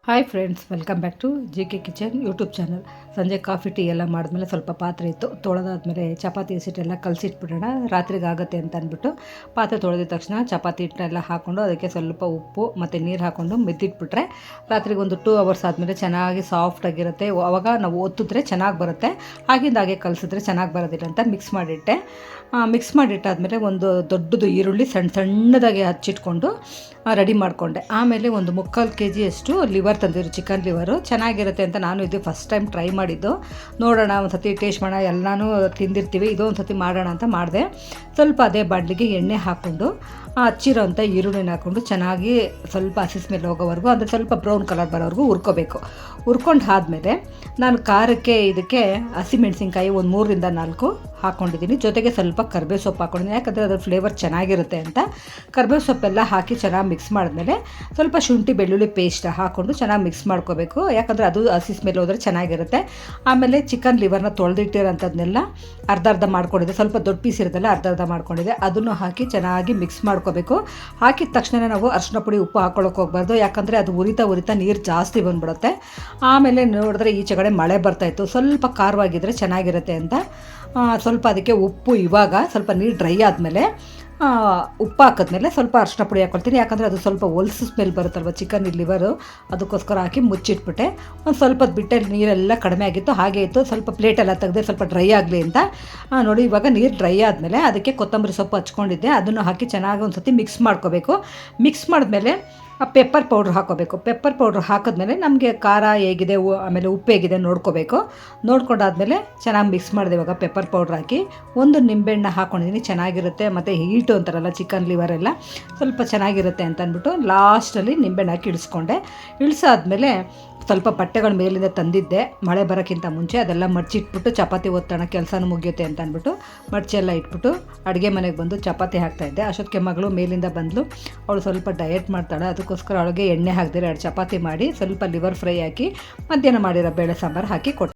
Hi friends, welcome back to JK kitchen YouTube channel. ಸಂಜೆ coffee tea ಎಲ್ಲ ಮಾಡಿದ್ಮೇಲೆ ಸ್ವಲ್ಪ ಪಾತ್ರೆ ಇತ್ತು, ತೊಳೆದಾದ್ಮೇಲೆ ಚಪಾತಿ ಹಿಟ್ಟೆಲ್ಲ ಕಲಸಿಟ್ಬಿಡೋಣ, ರಾತ್ರಿಗೆ ಆಗುತ್ತೆ ಅಂತ ಅಂದ್ಬಿಟ್ಟು ಪಾತ್ರೆ ತೊಳೆದ ತಕ್ಷಣ ಚಪಾತಿ ಹಿಟ್ಟೆಲ್ಲ ಹಾಕ್ಕೊಂಡು ಅದಕ್ಕೆ ಸ್ವಲ್ಪ ಉಪ್ಪು ಮತ್ತು ನೀರು ಹಾಕ್ಕೊಂಡು ಮೆದ್ದಿಟ್ಬಿಟ್ರೆ ರಾತ್ರಿಗೆ ಒಂದು 2 ಅವರ್ಸ್ ಆದಮೇಲೆ ಚೆನ್ನಾಗಿ ಸಾಫ್ಟಾಗಿರುತ್ತೆ. ಆವಾಗ ನಾವು ಒತ್ತಿದ್ರೆ ಚೆನ್ನಾಗಿ ಬರುತ್ತೆ, ಹಾಗೆ ಕಲಸಿದ್ರೆ ಚೆನ್ನಾಗಿ ಬರೋದಿಲ್ಲ ಅಂತ ಮಿಕ್ಸ್ ಮಾಡಿಟ್ಟಾದಮೇಲೆ ಒಂದು ದೊಡ್ಡದು ಈರುಳ್ಳಿ ಸಣ್ಣದಾಗಿ ಹಚ್ಚಿಟ್ಕೊಂಡು ರೆಡಿ ಮಾಡಿಕೊಂಡೆ. ಆಮೇಲೆ ಒಂದು 3/4 kg ಅಷ್ಟು ಲಿವರ್ ತಂದಿದ್ರು, ಚಿಕನ್ ಲಿವರು ಚೆನ್ನಾಗಿರುತ್ತೆ ಅಂತ ನಾನು ಇದು ಫಸ್ಟ್ ಟೈಮ್ ಟ್ರೈ ಮಾಡಿದ್ದು. ನೋಡೋಣ, ಒಂದು ಸತಿ ಟೇಸ್ಟ್ ಮಾಡೋಣ, ಎಲ್ಲನೂ ತಿಂದಿರ್ತೀವಿ, ಇದು ಒಂದು ಸತಿ ಮಾಡೋಣ ಅಂತ ಮಾಡಿದೆ. ಸ್ವಲ್ಪ ಅದೇ ಬಾಣಲಿಗೆ ಎಣ್ಣೆ ಹಾಕ್ಕೊಂಡು ಹಚ್ಚಿರೋಂಥ ಈರುಳ್ಳಿನ ಹಾಕ್ಕೊಂಡು ಚೆನ್ನಾಗಿ ಸ್ವಲ್ಪ ಹಸಿ ಸ್ಮೆಲ್ ಹೋಗೋವರೆಗೂ, ಅಂದರೆ ಸ್ವಲ್ಪ ಬ್ರೌನ್ ಕಲರ್ ಬರೋವರೆಗೂ ಹುರ್ಕೊಂಡು ಆದಮೇಲೆ ನಾನು ಖಾರಕ್ಕೆ ಇದಕ್ಕೆ ಹಸಿಮೆಣಸಿನ್ಕಾಯಿ ಒಂದು 3ರಿಂದ 4 ಹಾಕ್ಕೊಂಡಿದ್ದೀನಿ. ಜೊತೆಗೆ ಸ್ವಲ್ಪ ಕರಿಬೇವು ಸೊಪ್ಪು ಹಾಕ್ಕೊಂಡಿದ್ದೀನಿ, ಯಾಕಂದರೆ ಅದ್ರ ಫ್ಲೇವರ್ ಚೆನ್ನಾಗಿರುತ್ತೆ ಅಂತ. ಕರಿಬೇವು ಸೊಪ್ಪೆಲ್ಲ ಹಾಕಿ ಚೆನ್ನಾಗಿ ಮಿಕ್ಸ್ ಮಾಡಿದ್ಮೇಲೆ ಸ್ವಲ್ಪ ಶುಂಠಿ ಬೆಳ್ಳುಳ್ಳಿ ಪೇಸ್ಟ್ ಹಾಕ್ಕೊಂಡು ಚೆನ್ನಾಗಿ ಮಿಕ್ಸ್ ಮಾಡ್ಕೋಬೇಕು, ಯಾಕಂದರೆ ಅದು ಹಸಿ ಸ್ಮೆಲ್ ಹೋದರೆ ಚೆನ್ನಾಗಿರುತ್ತೆ. ಆಮೇಲೆ ಚಿಕನ್ ಲಿವರ್ನ ತೊಳೆದಿಟ್ಟಿರೋಂಥದ್ದನ್ನೆಲ್ಲ ಅರ್ಧ ಮಾಡ್ಕೊಂಡಿದ್ದೆ, ಸ್ವಲ್ಪ ದೊಡ್ಡ ಪೀಸ್ ಇರುತ್ತಲ್ಲ ಅರ್ಧ ಮಾಡ್ಕೊಂಡಿದ್ದೆ, ಅದನ್ನು ಹಾಕಿ ಚೆನ್ನಾಗಿ ಮಿಕ್ಸ್ ಮಾಡ್ಕೋಬೇಕು. ಹಾಕಿದ ತಕ್ಷಣ ನಾವು ಅರಿಶಿನ ಪುಡಿ ಉಪ್ಪು ಹಾಕ್ಕೊಳ್ಳೋಕೆ ಹೋಗ್ಬಾರ್ದು, ಯಾಕಂದರೆ ಅದು ಉರಿತಾ ನೀರು ಜಾಸ್ತಿ ಬಂದ್ಬಿಡುತ್ತೆ. ಆಮೇಲೆ ನೋಡಿದ್ರೆ ಈಚೆ ಕಡೆ ಮಳೆ ಬರ್ತಾಯಿತ್ತು, ಸ್ವಲ್ಪ ಖಾರವಾಗಿದ್ದರೆ ಚೆನ್ನಾಗಿರುತ್ತೆ ಅಂತ ಸ್ವಲ್ಪ ಅದಕ್ಕೆ ಉಪ್ಪು, ಇವಾಗ ಸ್ವಲ್ಪ ನೀರು ಡ್ರೈ ಆದಮೇಲೆ ಉಪ್ಪು ಹಾಕಿದ್ಮೇಲೆ ಸ್ವಲ್ಪ ಅರಿಶಿನ ಪುಡಿ ಹಾಕ್ಕೊಳ್ತೀನಿ, ಯಾಕಂದರೆ ಅದು ಸ್ವಲ್ಪ ಹೊಲ್ಸು ಸ್ಮೆಲ್ ಬರುತ್ತಲ್ವ ಚಿಕನ್ ಲಿವರು, ಅದಕ್ಕೋಸ್ಕರ ಹಾಕಿ ಮುಚ್ಚಿಟ್ಬಿಟ್ಟೆ. ಒಂದು ಸ್ವಲ್ಪ ಬಿಟ್ಟೆ, ನೀರೆಲ್ಲ ಕಡಿಮೆ ಆಗಿತ್ತು, ಹಾಗೆ ಇತ್ತು. ಸ್ವಲ್ಪ ಪ್ಲೇಟೆಲ್ಲ ತೆಗೆದೆ ಸ್ವಲ್ಪ ಡ್ರೈ ಆಗಲಿ ಅಂತ. ನೋಡಿ, ಇವಾಗ ನೀರು ಡ್ರೈ ಆದಮೇಲೆ ಅದಕ್ಕೆ ಕೊತ್ತಂಬರಿ ಸೊಪ್ಪು ಹಚ್ಕೊಂಡಿದ್ದೆ, ಅದನ್ನು ಹಾಕಿ ಚೆನ್ನಾಗಿ ಒಂದು ಸತಿ ಮಿಕ್ಸ್ ಮಾಡ್ಕೋಬೇಕು. ಮಿಕ್ಸ್ ಮಾಡಿದ್ಮೇಲೆ ಪೆಪ್ಪರ್ ಪೌಡ್ರ್ ಹಾಕ್ಕೋಬೇಕು. ಪೆಪ್ಪರ್ ಪೌಡ್ರ್ ಹಾಕಿದ್ಮೇಲೆ ನಮಗೆ ಖಾರ ಹೇಗಿದೆ, ಆಮೇಲೆ ಉಪ್ಪು ಹೇಗಿದೆ ನೋಡ್ಕೋಬೇಕು. ನೋಡ್ಕೊಂಡಾದ್ಮೇಲೆ ಚೆನ್ನಾಗಿ ಮಿಕ್ಸ್ ಮಾಡಿದೆ. ಇವಾಗ ಪೆಪ್ಪರ್ ಪೌಡ್ರ್ ಹಾಕಿ ಒಂದು ನಿಂಬೆಹಣ್ಣು ಹಾಕ್ಕೊಂಡಿದ್ದೀನಿ, ಚೆನ್ನಾಗಿರುತ್ತೆ. ಮತ್ತು ಹೀಟು ಅಂತಾರಲ್ಲ ಚಿಕನ್ ಲಿವರೆಲ್ಲ ಸ್ವಲ್ಪ ಚೆನ್ನಾಗಿರುತ್ತೆ ಅಂತ ಅಂದ್ಬಿಟ್ಟು ಲಾಸ್ಟಲ್ಲಿ ನಿಂಬೆಹಣ್ಣು ಹಾಕಿ ಇಳಿಸಾದ್ಮೇಲೆ ಸ್ವಲ್ಪ ಬಟ್ಟೆಗಳ ಮೇಲಿಂದ ತಂದಿದ್ದೆ ಮಳೆ ಬರೋಕ್ಕಿಂತ ಮುಂಚೆ, ಅದೆಲ್ಲ ಮಡ್ಚಿಟ್ಬಿಟ್ಟು ಚಪಾತಿ ಒತ್ತೋಣ, ಕೆಲಸನೂ ಮುಗಿಯುತ್ತೆ ಅಂತ ಅಂದ್ಬಿಟ್ಟು ಮಡ್ಚೆಲ್ಲ ಇಟ್ಬಿಟ್ಟು ಅಡುಗೆ ಮನೆಗೆ ಬಂದು ಚಪಾತಿ ಹಾಕ್ತಾಯಿದ್ದೆ. ಅಷ್ಟೊತ್ತಿಗೆ ಮಗಳು ಮೇಲಿಂದ ಬಂದಳು, ಅವಳು ಸ್ವಲ್ಪ ಡಯಟ್ ಮಾಡ್ತಾಳೆ, ಅದಕ್ಕೋಸ್ಕರ ಅವಳಿಗೆ ಎಣ್ಣೆ ಹಾಕಿದ್ರೆ 2 ಚಪಾತಿ ಮಾಡಿ ಸ್ವಲ್ಪ ಲಿವರ್ ಫ್ರೈ ಹಾಕಿ ಮಧ್ಯಾಹ್ನ ಮಾಡಿರೋ ಬೇಳೆ ಸಾಂಬಾರು ಹಾಕಿ ಕೊಟ್ಟೆ.